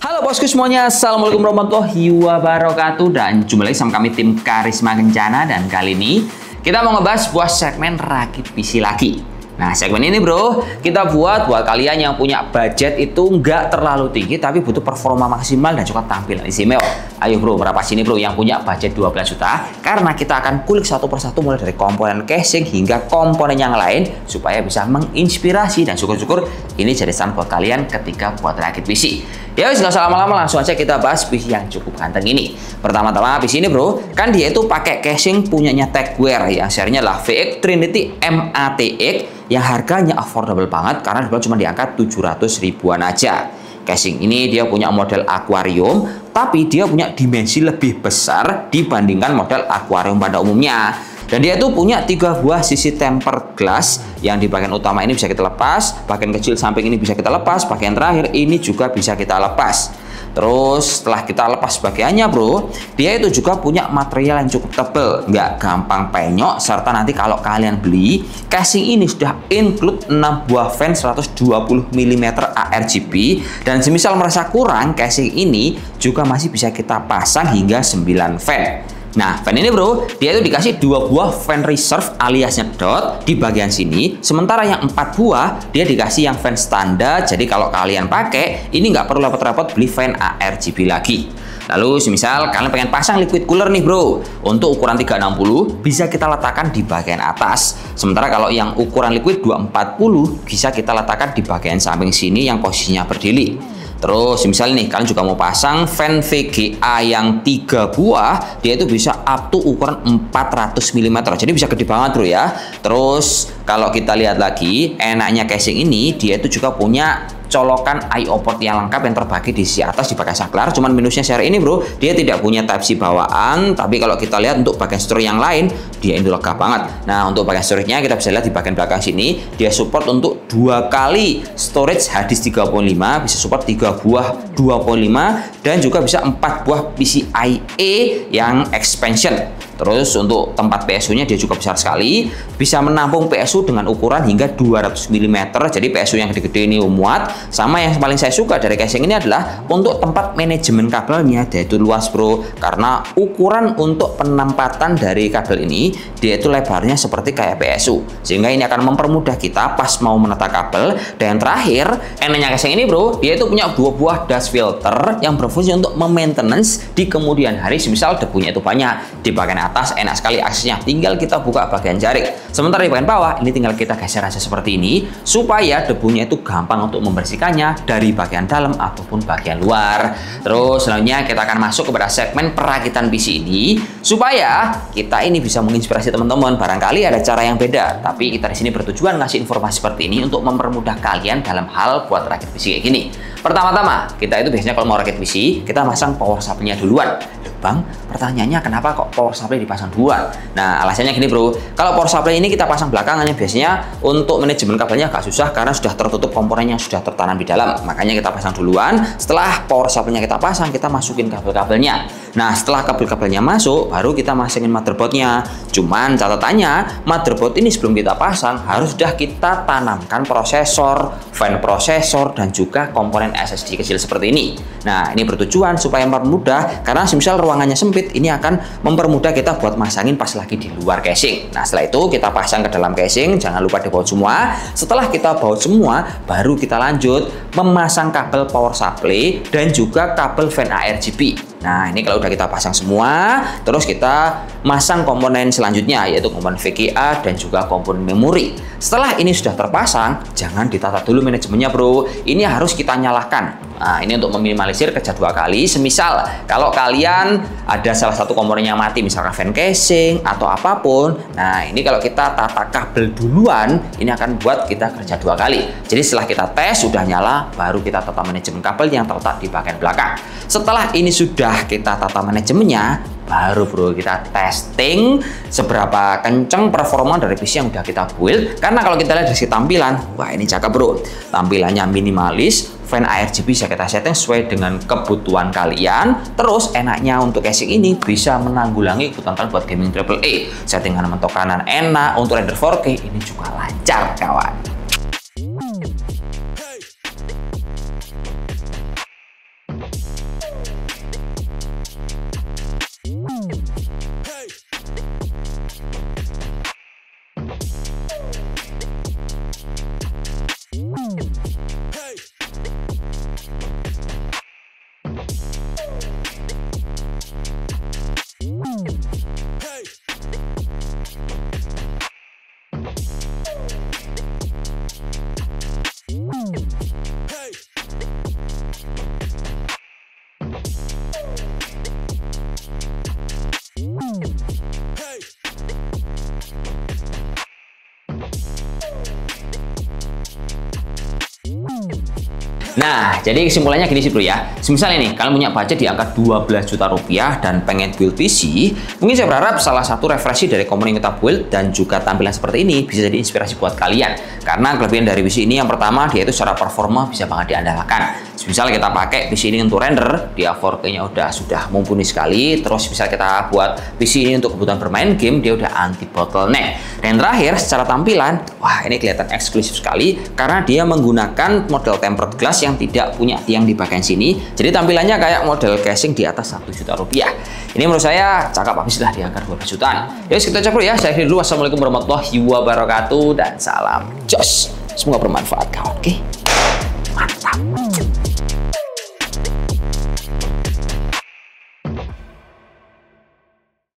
Halo bosku semuanya, Assalamualaikum warahmatullahi wabarakatuh. Dan jumpa lagi sama kami tim Karisma Kencana. Dan kali ini kita mau ngebahas sebuah segmen rakit PC lagi. Nah, segmen ini bro, kita buat kalian yang punya budget itu nggak terlalu tinggi tapi butuh performa maksimal dan juga tampilan istimewa. Ayo bro, berapa sini bro yang punya budget 12 juta? Karena kita akan kulik satu persatu mulai dari komponen casing hingga komponen yang lain supaya bisa menginspirasi, dan syukur-syukur ini jadi saran buat kalian ketika buat rakit PC. Ya wis, nggak usah lama-lama, langsung aja kita bahas PC yang cukup ganteng ini. Pertama-tama PC ini bro, kan dia itu pakai casing punyanya Techwear yang serinya adalah VX Trinity MATX yang harganya affordable banget karena dijual cuma di angka 700 ribuan aja. Casing ini dia punya model aquarium, tapi dia punya dimensi lebih besar dibandingkan model aquarium pada umumnya. Dan dia itu punya 3 buah sisi tempered glass yang di bagian utama ini bisa kita lepas, bagian kecil samping ini bisa kita lepas, bagian terakhir ini juga bisa kita lepas. Terus setelah kita lepas bagiannya bro, dia itu juga punya material yang cukup tebal, nggak gampang penyok, serta nanti kalau kalian beli, casing ini sudah include 6 buah fan 120 mm ARGB, dan semisal merasa kurang, casing ini juga masih bisa kita pasang hingga 9 fan. Nah, fan ini bro, dia itu dikasih 2 buah fan reserve alias nyedot di bagian sini. Sementara yang 4 buah, dia dikasih yang fan standar. Jadi kalau kalian pakai, ini nggak perlu repot-repot beli fan ARGB lagi. Lalu, semisal kalian pengen pasang liquid cooler nih bro, untuk ukuran 360 bisa kita letakkan di bagian atas. Sementara kalau yang ukuran liquid 240 bisa kita letakkan di bagian samping sini yang posisinya berdiri. Terus misalnya nih kalian juga mau pasang fan VGA yang 3 buah, dia itu bisa up to ukuran 400 mm. Jadi bisa gede banget bro ya. Terus kalau kita lihat lagi, enaknya casing ini dia itu juga punya colokan I/O port yang lengkap yang terbagi di sisi atas di bagian saklar. Cuman minusnya seri ini bro, dia tidak punya Type-C bawaan. Tapi kalau kita lihat untuk bagian storage yang lain, dia ini lega banget. Nah, untuk bagian storage-nya kita bisa lihat di bagian belakang sini, dia support untuk 2 kali storage HDD 3.5, bisa support 3 buah 2.5, dan juga bisa 4 buah PCIe yang expansion. Terus untuk tempat PSU-nya dia juga besar sekali, bisa menampung PSU dengan ukuran hingga 200 mm. Jadi PSU yang gede-gede ini muat. Sama yang paling saya suka dari casing ini adalah untuk tempat manajemen kabelnya, dia itu luas bro. Karena ukuran untuk penempatan dari kabel ini, dia itu lebarnya seperti kayak PSU, sehingga ini akan mempermudah kita pas mau menata kabel. Dan terakhir, enaknya casing ini bro, dia itu punya 2 buah dust filter yang berfungsi untuk maintenance di kemudian hari. Semisal debunya itu banyak di bagian atas, enak sekali aksesnya, tinggal kita buka bagian jarik. Sementara di bagian bawah ini tinggal kita geser aja seperti ini supaya debunya itu gampang untuk membersihkannya dari bagian dalam ataupun bagian luar. Terus selanjutnya kita akan masuk kepada segmen perakitan PC ini supaya kita ini bisa menginspirasi teman-teman. Barangkali ada cara yang beda, tapi kita di sini bertujuan ngasih informasi seperti ini untuk mempermudah kalian dalam hal buat rakit PC kayak gini. Pertama-tama, kita itu biasanya kalau mau rakit PC, kita masang power supply-nya duluan. Bang, pertanyaannya kenapa kok power supply dipasang duluan? Nah, alasannya gini bro, kalau power supply ini kita pasang belakangannya biasanya untuk manajemen kabelnya agak susah karena sudah tertutup komponennya, sudah tertanam di dalam. Makanya kita pasang duluan. Setelah power supply-nya kita pasang, kita masukin kabel-kabelnya. Nah, setelah kabel-kabelnya masuk, baru kita masukin motherboardnya. Cuman catatannya, motherboard ini sebelum kita pasang harus sudah kita tanamkan prosesor, fan prosesor, dan juga komponen SSD kecil seperti ini. Nah, ini bertujuan supaya mempermudah, karena semisal ruangannya sempit, ini akan mempermudah kita buat masangin pas lagi di luar casing. Nah, setelah itu kita pasang ke dalam casing, jangan lupa dibaut semua. Setelah kita baut semua, baru kita lanjut memasang kabel power supply dan juga kabel fan ARGB. Nah, ini kalau udah kita pasang semua, terus kita masang komponen selanjutnya, yaitu komponen VGA dan juga komponen memori. Setelah ini sudah terpasang, jangan ditata dulu manajemennya bro. Ini harus kita nyalakan. Nah, ini untuk meminimalisir kerja 2 kali. Semisal kalau kalian ada salah satu komponen yang mati, misalkan fan casing atau apapun. Nah, ini kalau kita tata kabel duluan, ini akan buat kita kerja 2 kali. Jadi setelah kita tes sudah nyala, baru kita tata manajemen kabel yang terletak di bagian belakang. Setelah ini sudah kita tata manajemennya, baru bro kita testing seberapa kenceng performa dari PC yang udah kita build. Karena kalau kita lihat dari sisi tampilan, wah ini cakep bro, tampilannya minimalis, fan ARGB bisa kita setting sesuai dengan kebutuhan kalian. Terus enaknya untuk casing ini bisa menanggulangi kebutuhan kalian buat gaming AAA. Settingan mentok kanan enak, untuk render 4K ini juga lancar kawan. Nah, jadi kesimpulannya gini sih bro ya. Misalnya nih, kalian punya budget di angka 12 juta rupiah dan pengen build PC, mungkin saya berharap salah satu referensi dari komponen kita build dan juga tampilan seperti ini bisa jadi inspirasi buat kalian. Karena kelebihan dari PC ini yang pertama, dia itu secara performa bisa banget diandalkan. Misalnya kita pakai PC ini untuk render, dia 4K-nya sudah mumpuni sekali. Terus bisa kita buat PC ini untuk kebutuhan bermain game, dia udah anti bottleneck. Dan terakhir, secara tampilan, wah ini kelihatan eksklusif sekali karena dia menggunakan model tempered glass yang tidak punya tiang di bagian sini. Jadi tampilannya kayak model casing di atas 1 juta rupiah. Ini menurut saya cakep habis lah di angka 12 jutaan. Yuk kita cek dulu ya. Saya akhiri dulu. Wassalamualaikum warahmatullahi wabarakatuh dan salam jos. Semoga bermanfaat kawan. Oke, mantap.